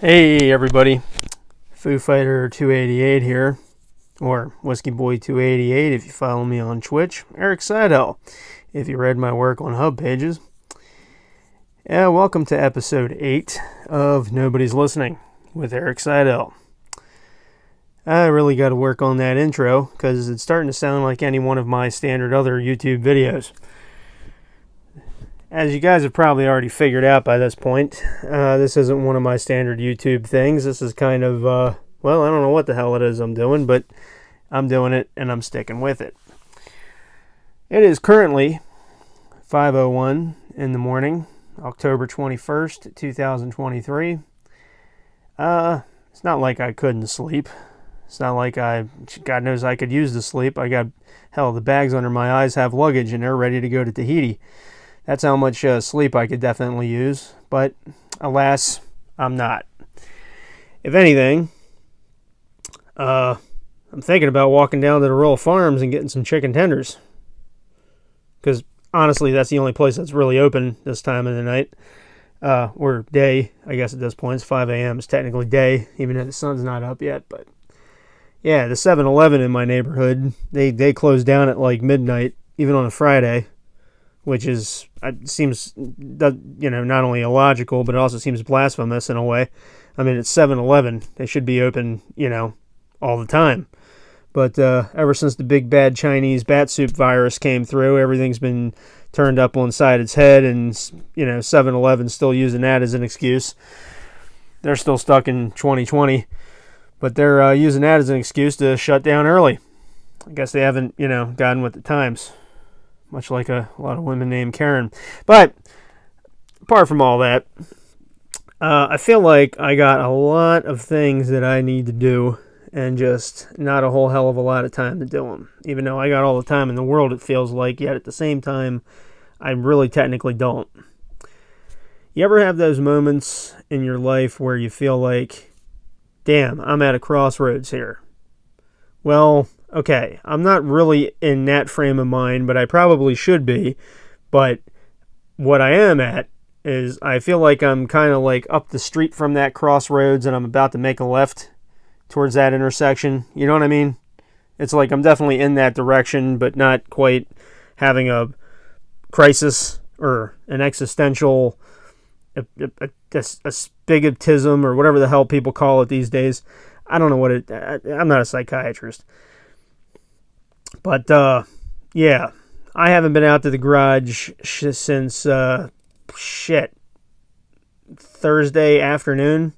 Hey everybody, Foo Fighter 288 here, or Whiskey Boy 288 if you follow me on Twitch. Eric Seidel, if you read my work on Hub Pages. Yeah, welcome to episode 8 of Nobody's Listening with Eric Seidel. I really got to work on that intro because it's starting to sound like any one of my standard other YouTube videos. As you guys have probably already figured out by this point, this isn't one of my standard YouTube things. This is kind of, well, I don't know what the hell it is I'm doing, but I'm doing it and I'm sticking with it. It is currently 5:01 in the morning, October 21st, 2023. It's not like I couldn't sleep. It's not like God knows I could use the sleep. The bags under my eyes have luggage and they're ready to go to Tahiti. That's how much sleep I could definitely use, but alas, I'm not. If anything, I'm thinking about walking down to the rural farms and getting some chicken tenders. Because honestly, that's the only place that's really open this time of the night. Or day, I guess at this point. It's 5 a.m. It's technically day, even if the sun's not up yet. But yeah, the 7-Eleven in my neighborhood, they close down at like midnight, even on a Friday. Which seems, not only illogical, but it also seems blasphemous in a way. I mean, it's 7-Eleven. They should be open, all the time. But ever since the big bad Chinese bat soup virus came through, everything's been turned up on side its head, and, 7-Eleven's still using that as an excuse. They're still stuck in 2020, but they're using that as an excuse to shut down early. I guess they haven't, gotten with the times. Much like a lot of women named Karen. But apart from all that, I feel like I got a lot of things that I need to do and just not a whole hell of a lot of time to do them. Even though I got all the time in the world, it feels like, yet at the same time, I really technically don't. You ever have those moments in your life where you feel like, damn, I'm at a crossroads here? Well, okay, I'm not really in that frame of mind, but I probably should be. But what I am at is I feel like I'm kind of like up the street from that crossroads and I'm about to make a left towards that intersection. You know what I mean? It's like I'm definitely in that direction, but not quite having a crisis or an existential astigmatism or whatever the hell people call it these days. I don't know what I'm not a psychiatrist. But, yeah, I haven't been out to the garage since, Thursday afternoon.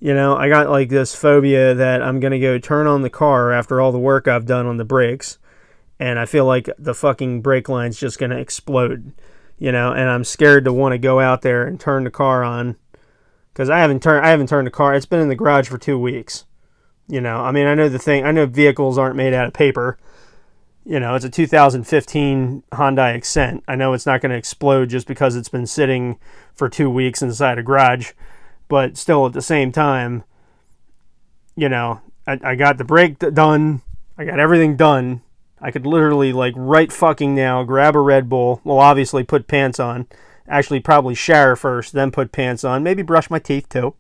I got like this phobia that I'm going to go turn on the car after all the work I've done on the brakes. And I feel like the fucking brake line's just going to explode, and I'm scared to want to go out there and turn the car on. Because I haven't turned the car. It's been in the garage for 2 weeks. I know vehicles aren't made out of paper. It's a 2015 Hyundai Accent. I know it's not going to explode just because it's been sitting for 2 weeks inside a garage. But still, at the same time, I got the brake done. I got everything done. I could literally, right fucking now, grab a Red Bull. Well, obviously put pants on. Actually, probably shower first, then put pants on. Maybe brush my teeth, too.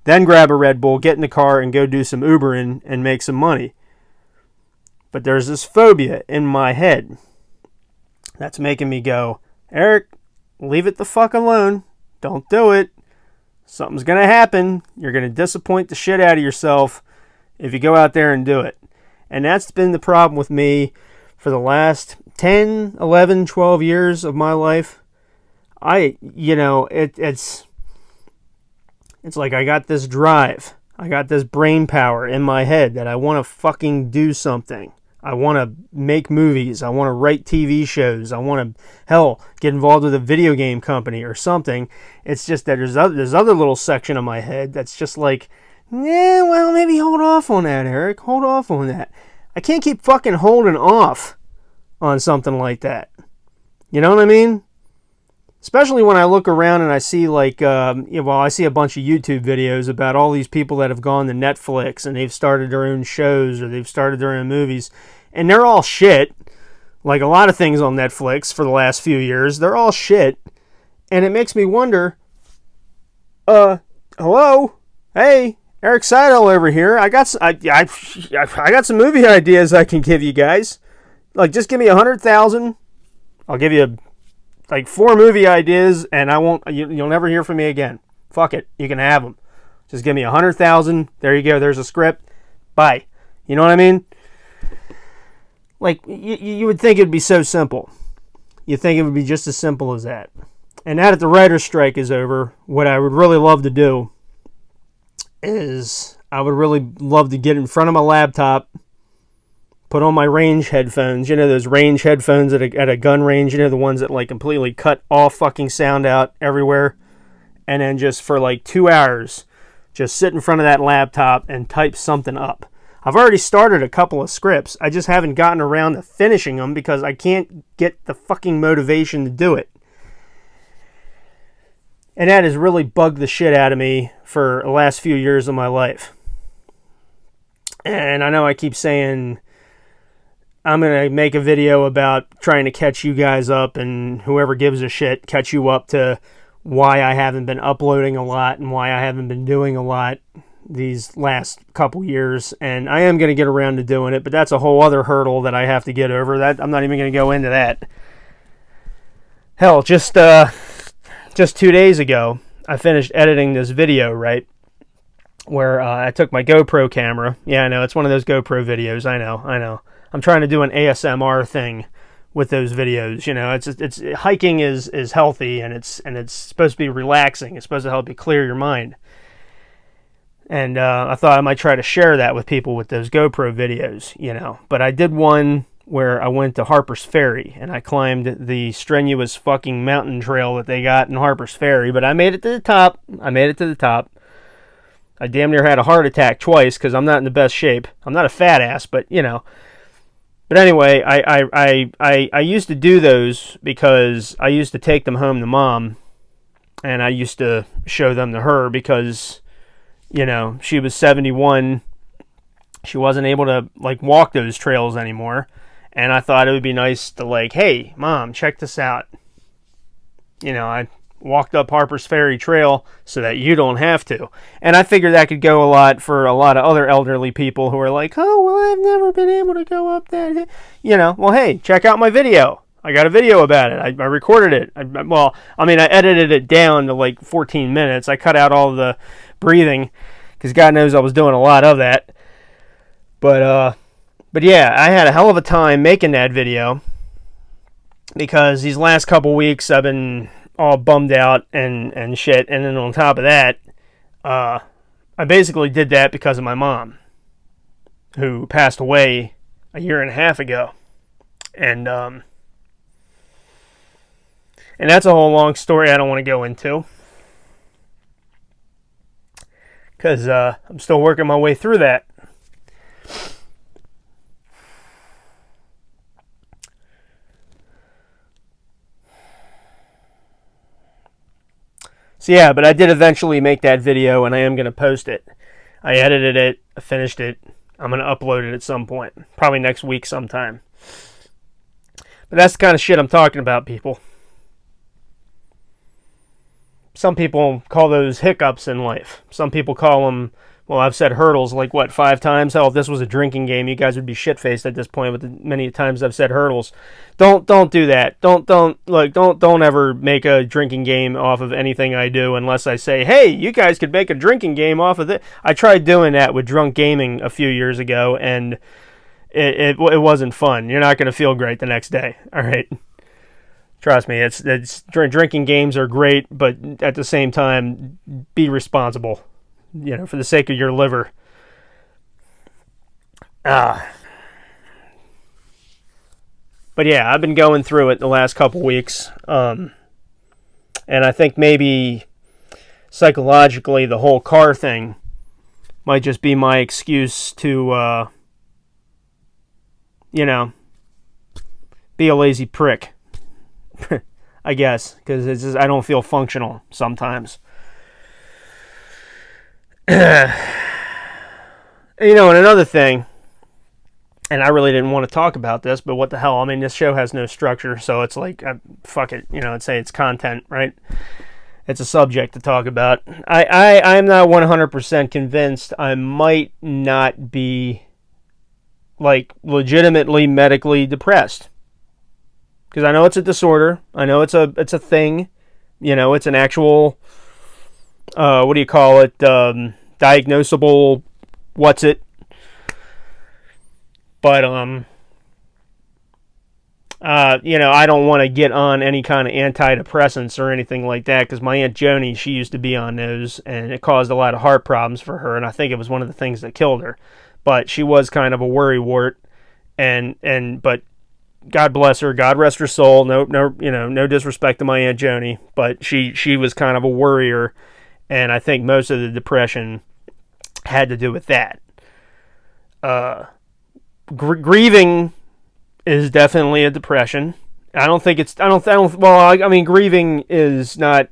Then grab a Red Bull, get in the car, and go do some Ubering and make some money. But there's this phobia in my head that's making me go, Eric, leave it the fuck alone. Don't do it. Something's going to happen. You're going to disappoint the shit out of yourself if you go out there and do it. And that's been the problem with me for the last 10, 11, 12 years of my life. It's like I got this drive. I got this brain power in my head that I want to fucking do something. I want to make movies. I want to write TV shows. I want to, get involved with a video game company or something. It's just that there's other little section of my head that's just like, maybe hold off on that, Eric. Hold off on that. I can't keep fucking holding off on something like that. You know what I mean? Especially when I look around and I see I see a bunch of YouTube videos about all these people that have gone to Netflix and they've started their own shows or they've started their own movies. And they're all shit. Like a lot of things on Netflix for the last few years, they're all shit. And it makes me wonder, Hello? Hey, Eric Seidel over here. I got some movie ideas I can give you guys. Like, just give me 100,000. I'll give you like 4 movie ideas, and I won't. You'll never hear from me again. Fuck it, you can have them. Just give me 100,000. There you go. There's a script. Bye. You know what I mean? Like, you would think it'd be so simple. You think it would be just as simple as that. And now that the writer's strike is over, what I would really love to do is I would really love to get in front of my laptop, put on my range headphones. You know those range headphones at a gun range? You know, the ones that like completely cut all fucking sound out everywhere? And then just for like 2 hours, just sit in front of that laptop and type something up. I've already started a couple of scripts. I just haven't gotten around to finishing them because I can't get the fucking motivation to do it. And that has really bugged the shit out of me for the last few years of my life. And I know I keep saying I'm going to make a video about trying to catch you guys up, and whoever gives a shit, catch you up to why I haven't been uploading a lot and why I haven't been doing a lot these last couple years. And I am going to get around to doing it, but that's a whole other hurdle that I have to get over. That I'm not even going to go into that. Hell, just 2 days ago, I finished editing this video, right? Where I took my GoPro camera. Yeah, I know, it's one of those GoPro videos. I know. I'm trying to do an ASMR thing with those videos. You know, it's hiking is healthy, and it's supposed to be relaxing. It's supposed to help you clear your mind. And I thought I might try to share that with people with those GoPro videos, you know. But I did one where I went to Harper's Ferry, and I climbed the strenuous fucking mountain trail that they got in Harper's Ferry. But I made it to the top. I damn near had a heart attack twice because I'm not in the best shape. I'm not a fat ass, but, you know. But anyway, I used to do those because I used to take them home to Mom, and I used to show them to her because, you know, she was 71. She wasn't able to, like, walk those trails anymore. And I thought it would be nice to, like, hey, Mom, check this out. You know, I walked up Harper's Ferry Trail so that you don't have to. And I figured that could go a lot for a lot of other elderly people who are like, oh, well, I've never been able to go up that. You know, well, hey, check out my video. I got a video about it. I recorded it. I edited it down to like 14 minutes. I cut out all the breathing because God knows I was doing a lot of that. But yeah, I had a hell of a time making that video because these last couple weeks I've been all bummed out and shit. And then on top of that, I basically did that because of my mom, who passed away a year and a half ago. And that's a whole long story I don't want to go into, because I'm still working my way through that. So yeah, but I did eventually make that video, and I am going to post it. I edited it, I finished it. I'm going to upload it at some point, probably next week sometime. But that's the kind of shit I'm talking about, people. Some people call those hiccups in life. Some people call them, well, I've said hurdles like, 5 times? Hell, if this was a drinking game, you guys would be shit-faced at this point with the many times I've said hurdles. Don't do that. Don't ever make a drinking game off of anything I do unless I say, hey, you guys could make a drinking game off of it. I tried doing that with drunk gaming a few years ago, and it wasn't fun. You're not going to feel great the next day. All right. Trust me, it's drinking games are great, but at the same time, be responsible. You know, for the sake of your liver. But yeah, I've been going through it the last couple weeks. And I think maybe psychologically the whole car thing might just be my excuse to, you know, be a lazy prick. I guess, because it's just, I don't feel functional sometimes. You know, and another thing, and I really didn't want to talk about this, but what the hell, I mean, this show has no structure, so it's like, fuck it, you know, I'd say it's content, right? it's a subject to talk about. I'm not 100% convinced I might not be like legitimately medically depressed, because I know it's a disorder. I know it's a thing. You know, it's an actual what do you call it? Diagnosable. What's it? But you know, I don't want to get on any kind of antidepressants or anything like that, because my Aunt Joni, she used to be on those, and it caused a lot of heart problems for her, and I think it was one of the things that killed her. But she was kind of a worrywart, but God bless her, God rest her soul. No, you know, no disrespect to my Aunt Joni, but she was kind of a worrier, and I think most of the depression had to do with that. Grieving is definitely a depression. I mean, grieving is not,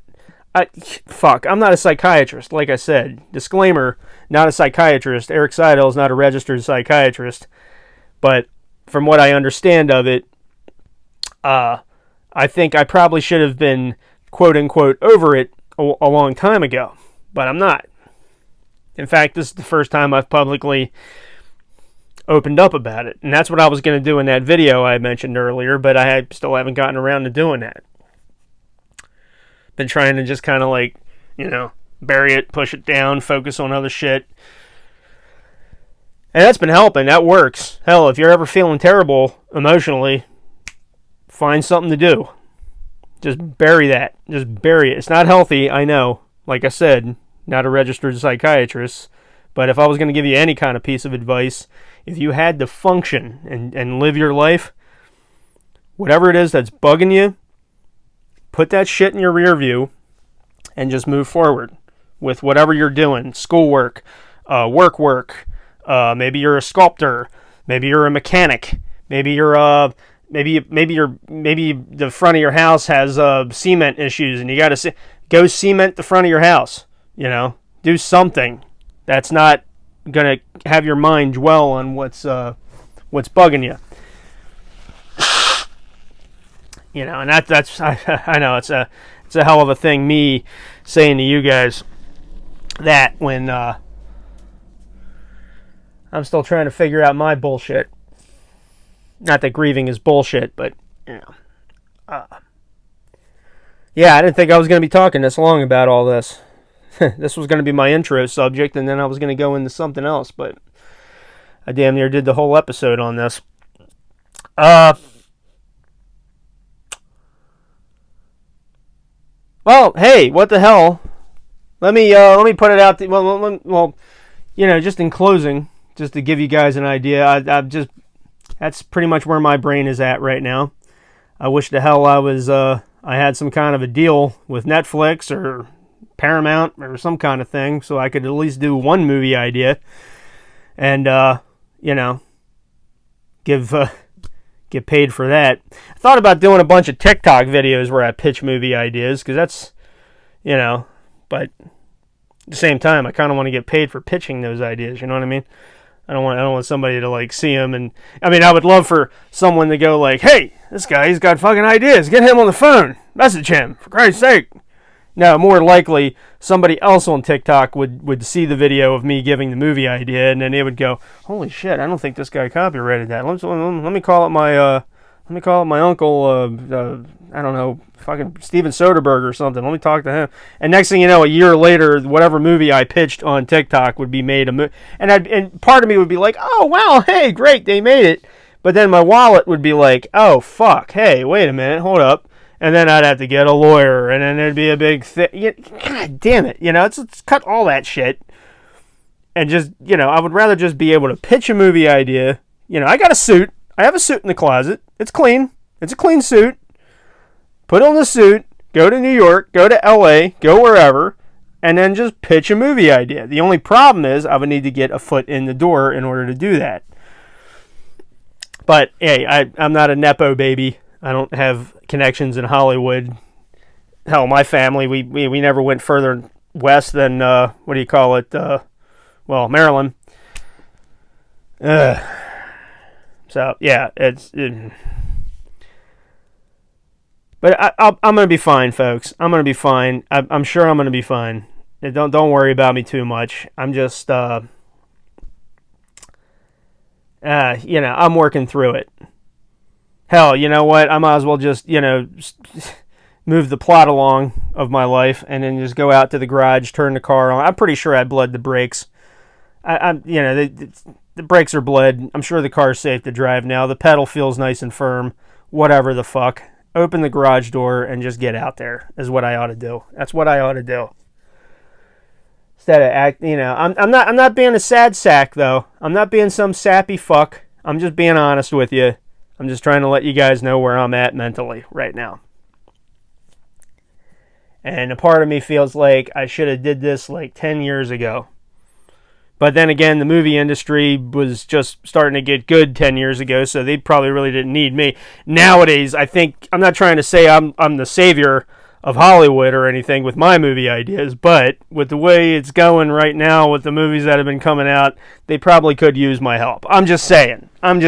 I'm not a psychiatrist, like I said. Disclaimer, not a psychiatrist. Eric Seidel is not a registered psychiatrist. But from what I understand of it, I think I probably should have been, quote unquote, over it a long time ago. But I'm not. In fact, this is the first time I've publicly opened up about it, and that's what I was going to do in that video I mentioned earlier, but I still haven't gotten around to doing that. Been trying to just kind of like, you know, bury it, push it down, focus on other shit, and that's been helping. That works. Hell, if you're ever feeling terrible emotionally, find something to do. Just bury that. Just bury it. It's not healthy, I know. Like I said, not a registered psychiatrist, but if I was going to give you any kind of piece of advice, if you had to function and live your life, whatever it is that's bugging you, put that shit in your rear view and just move forward with whatever you're doing. Schoolwork, work. Maybe you're a sculptor. Maybe you're a mechanic. Maybe you're maybe the front of your house has cement issues and you got to go cement the front of your house. You know, do something that's not gonna have your mind dwell on what's bugging you. You know, and that's I know it's a hell of a thing, me saying to you guys that when I'm still trying to figure out my bullshit. Not that grieving is bullshit, but you know, yeah, I didn't think I was going to be talking this long about all this. This was going to be my intro subject, and then I was going to go into something else, but I damn near did the whole episode on this. Well, hey, what the hell? Let me put it out. Well, you know, just in closing, just to give you guys an idea, that's pretty much where my brain is at right now. I wish the hell I had some kind of a deal with Netflix or Paramount or some kind of thing, so I could at least do one movie idea, and you know, get paid for that. I thought about doing a bunch of TikTok videos where I pitch movie ideas, because that's, you know, but at the same time, I kind of want to get paid for pitching those ideas. You know what I mean? I don't want somebody to like see them, and I mean, I would love for someone to go like, "Hey, this guy, he's got fucking ideas. Get him on the phone. Message him, for Christ's sake." No, more likely, somebody else on TikTok would see the video of me giving the movie idea, and then they would go, "Holy shit! I don't think this guy copyrighted that. Let me call it my uncle. I don't know, fucking Steven Soderbergh or something. Let me talk to him." And next thing you know, a year later, whatever movie I pitched on TikTok would be made and part of me would be like, "Oh wow, hey, great, they made it." But then my wallet would be like, "Oh fuck, hey, wait a minute, hold up." And then I'd have to get a lawyer, and then there'd be a big thing. God damn it, you know, let's cut all that shit. And just, you know, I would rather just be able to pitch a movie idea. You know, I got a suit. I have a suit in the closet. It's clean. It's a clean suit. Put on the suit, go to New York, go to LA, go wherever, and then just pitch a movie idea. The only problem is I would need to get a foot in the door in order to do that. But, hey, I'm not a Nepo baby. I don't have connections in Hollywood. Hell, my family, we never went further west than, Maryland. So, yeah, But I'm going to be fine, folks. I'm going to be fine. I'm sure I'm going to be fine. Don't worry about me too much. I'm just, I'm working through it. Hell, you know what? I might as well just, move the plot along of my life and then just go out to the garage, turn the car on. I'm pretty sure I bled the brakes. The brakes are bled. I'm sure the car's safe to drive now. The pedal feels nice and firm. Whatever the fuck. Open the garage door and just get out there is what I ought to do. That's what I ought to do. Instead of I'm not being a sad sack though. I'm not being some sappy fuck. I'm just being honest with you. I'm just trying to let you guys know where I'm at mentally right now. And a part of me feels like I should have did this like 10 years ago. But then again, the movie industry was just starting to get good 10 years ago, so they probably really didn't need me. Nowadays, I think, I'm not trying to say I'm the savior of Hollywood or anything with my movie ideas, but with the way it's going right now with the movies that have been coming out, they probably could use my help. I'm just saying. I'm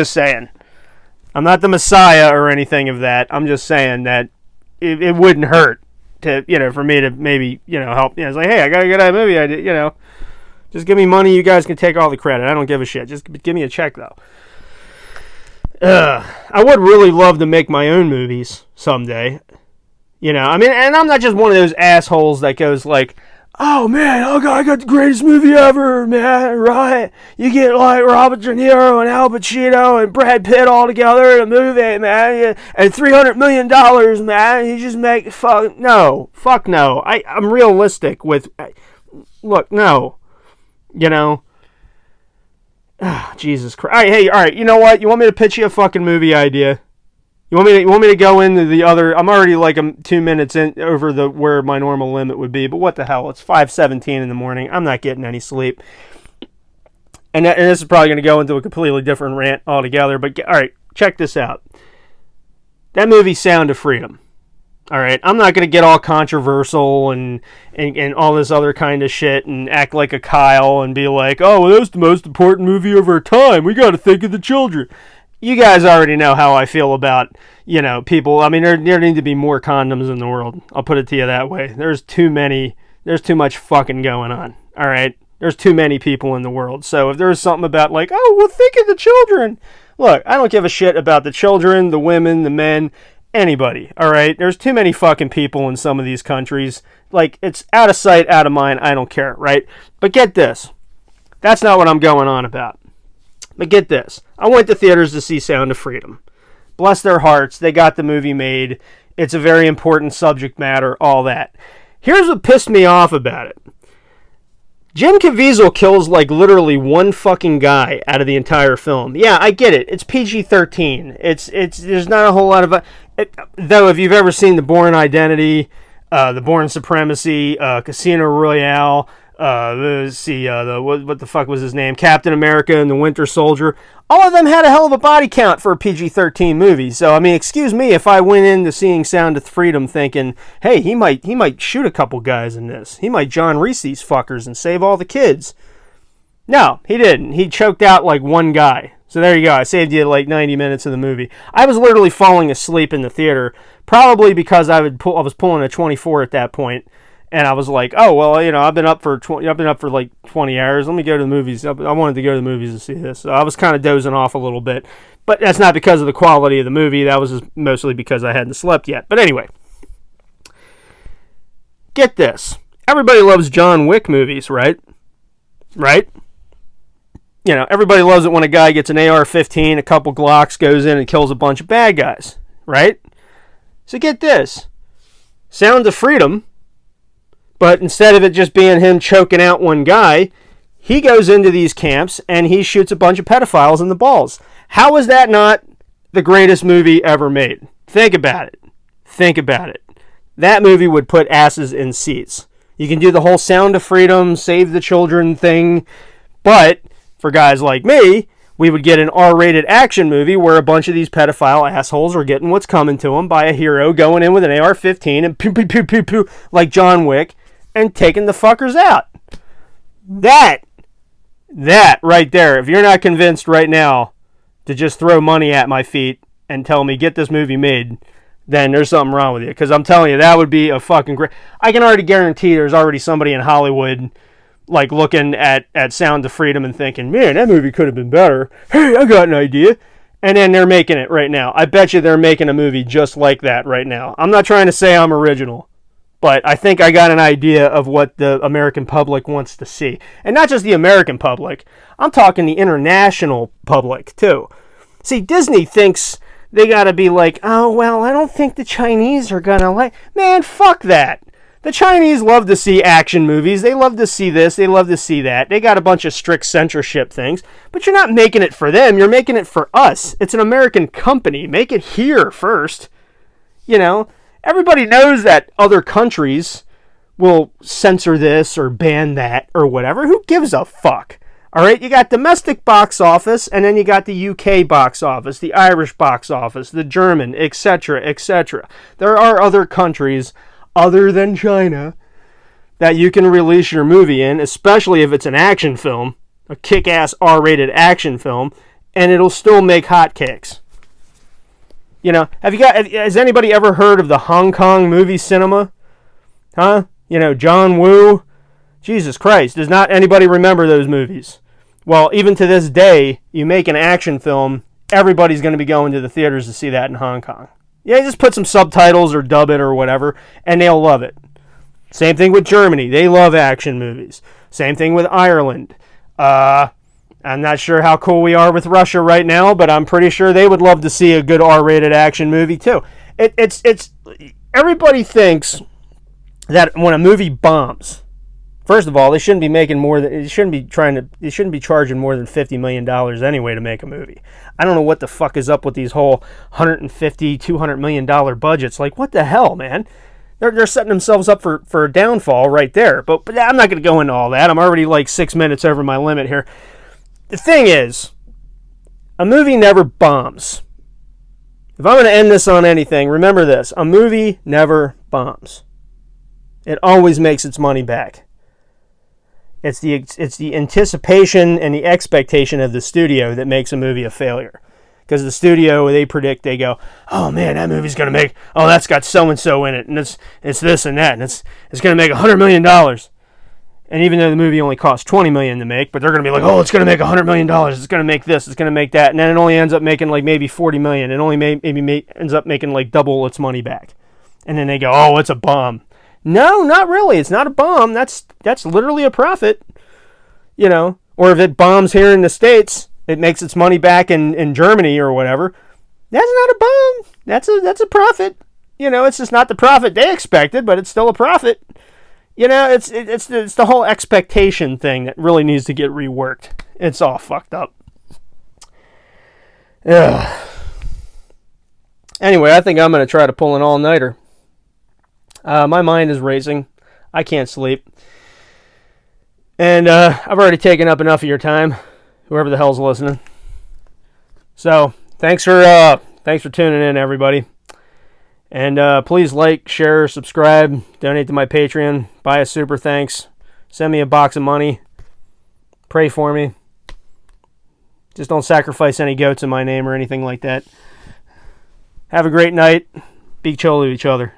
not the messiah or anything of that. I'm just saying that it wouldn't hurt to, for me to maybe, help. It's like, hey, I got a good movie idea, Just give me money. You guys can take all the credit. I don't give a shit. Just give me a check, though. I would really love to make my own movies someday. And I'm not just one of those assholes that goes like, oh, man, I got the greatest movie ever, man, right? You get, like, Robert De Niro and Al Pacino and Brad Pitt all together in a movie, man, and $300 million, man. You just make, fuck no. I'm realistic with, look, no. Jesus Christ. Hey, all right, you know what? You want me to pitch you a fucking movie idea? You want me to go into the other? I'm already like 2 minutes in over where my normal limit would be, but what the hell? It's 5:17 in the morning. I'm not getting any sleep. And this is probably going to go into a completely different rant altogether, but all right, check this out. That movie, Sound of Freedom. All right, I'm not going to get all controversial and all this other kind of shit and act like a Kyle and be like, oh, well, that was the most important movie of our time. We got to think of the children. You guys already know how I feel about, people. I mean, there need to be more condoms in the world. I'll put it to you that way. There's too much fucking going on. All right, there's too many people in the world. So if there's something about like, oh, well, think of the children. Look, I don't give a shit about the children, the women, the men. Anybody, all right? There's too many fucking people in some of these countries. Like, it's out of sight, out of mind. I don't care, right? But get this. That's not what I'm going on about. But get this. I went to theaters to see Sound of Freedom. Bless their hearts. They got the movie made. It's a very important subject matter, all that. Here's what pissed me off about it. Jim Caviezel kills like literally one fucking guy out of the entire film. Yeah, I get it. It's PG-13. It's there's not a whole lot of though. If you've ever seen The Bourne Identity, The Bourne Supremacy, Casino Royale, what the fuck was his name? Captain America and the Winter Soldier. All of them had a hell of a body count for a PG-13 movie. So I mean, excuse me if I went into seeing Sound of Freedom thinking, hey, he might shoot a couple guys in this. He might John Reese these fuckers and save all the kids. No, he didn't. He choked out like one guy. So there you go. I saved you like 90 minutes of the movie. I was literally falling asleep in the theater, probably because I was pulling a 24 at that point. And I was like, oh, well, I've been up for like 20 hours. Let me go to the movies. I wanted to go to the movies to see this. So I was kind of dozing off a little bit. But that's not because of the quality of the movie. That was just mostly because I hadn't slept yet. But anyway, get this. Everybody loves John Wick movies, right? Right? Everybody loves it when a guy gets an AR-15, a couple Glocks, goes in and kills a bunch of bad guys, right? So get this. Sound of Freedom. But instead of it just being him choking out one guy, he goes into these camps and he shoots a bunch of pedophiles in the balls. How is that not the greatest movie ever made? Think about it. That movie would put asses in seats. You can do the whole Sound of Freedom, save the children thing, but for guys like me, we would get an R-rated action movie where a bunch of these pedophile assholes are getting what's coming to them by a hero going in with an AR-15 and pew, pew, pew, pew, pew, like John Wick, and taking the fuckers out. That right there, if you're not convinced right now to just throw money at my feet and tell me, get this movie made, then there's something wrong with you. Because I'm telling you, that would be a fucking great... I can already guarantee there's already somebody in Hollywood like looking at Sound of Freedom and thinking, man, that movie could have been better. Hey, I got an idea. And then they're making it right now. I bet you they're making a movie just like that right now. I'm not trying to say I'm original, but I think I got an idea of what the American public wants to see. And not just the American public. I'm talking the international public, too. See, Disney thinks they gotta be like, oh, well, I don't think the Chinese are gonna like... Man, fuck that. The Chinese love to see action movies. They love to see this. They love to see that. They got a bunch of strict censorship things. But you're not making it for them. You're making it for us. It's an American company. Make it here first. You know, everybody knows that other countries will censor this or ban that or whatever. Who gives a fuck? All right, you got domestic box office, and then you got the UK box office, the Irish box office, the German, etc., etc. There are other countries other than China that you can release your movie in, especially if it's an action film, a kick-ass R-rated action film, and it'll still make hotcakes. You know, has anybody ever heard of the Hong Kong movie cinema? Huh? You know, John Woo? Jesus Christ, does not anybody remember those movies? Well, even to this day, you make an action film, everybody's going to be going to the theaters to see that in Hong Kong. Yeah, just put some subtitles or dub it or whatever, and they'll love it. Same thing with Germany. They love action movies. Same thing with Ireland. I'm not sure how cool we are with Russia right now, but I'm pretty sure they would love to see a good R-rated action movie too. It's everybody thinks that when a movie bombs, first of all, they shouldn't be making more than they shouldn't be charging more than $50 million anyway to make a movie. I don't know what the fuck is up with these whole $150-200 million budgets. Like, what the hell, man? They're setting themselves up for a downfall right there. But I'm not going to go into all that. I'm already like 6 minutes over my limit here. The thing is, a movie never bombs. If I'm going to end this on anything, remember this. A movie never bombs. It always makes its money back. It's the anticipation and the expectation of the studio that makes a movie a failure. Because the studio, they predict, they go, oh man, that movie's going to make, oh, that's got so-and-so in it, and it's this and that, and it's going to make $100 million. And even though the movie only cost $20 million to make, but they're going to be like, oh, it's going to make $100 million, it's going to make this, it's going to make that, and then it only ends up making like maybe $40 million. It only ends up making like double its money back. And then they go, oh, it's a bomb. No, not really. It's not a bomb. That's literally a profit. You know, or if it bombs here in the States, it makes its money back in Germany or whatever. That's not a bomb. That's a profit. You know, it's just not the profit they expected, but it's still a profit. You know, it's the whole expectation thing that really needs to get reworked. It's all fucked up. Ugh. Anyway, I think I'm going to try to pull an all-nighter. My mind is racing. I can't sleep. And I've already taken up enough of your time, whoever the hell's listening. So, thanks for tuning in, everybody. And please like, share, subscribe, donate to my Patreon, buy a super thanks, send me a box of money, pray for me. Just don't sacrifice any goats in my name or anything like that. Have a great night. Be chill to each other.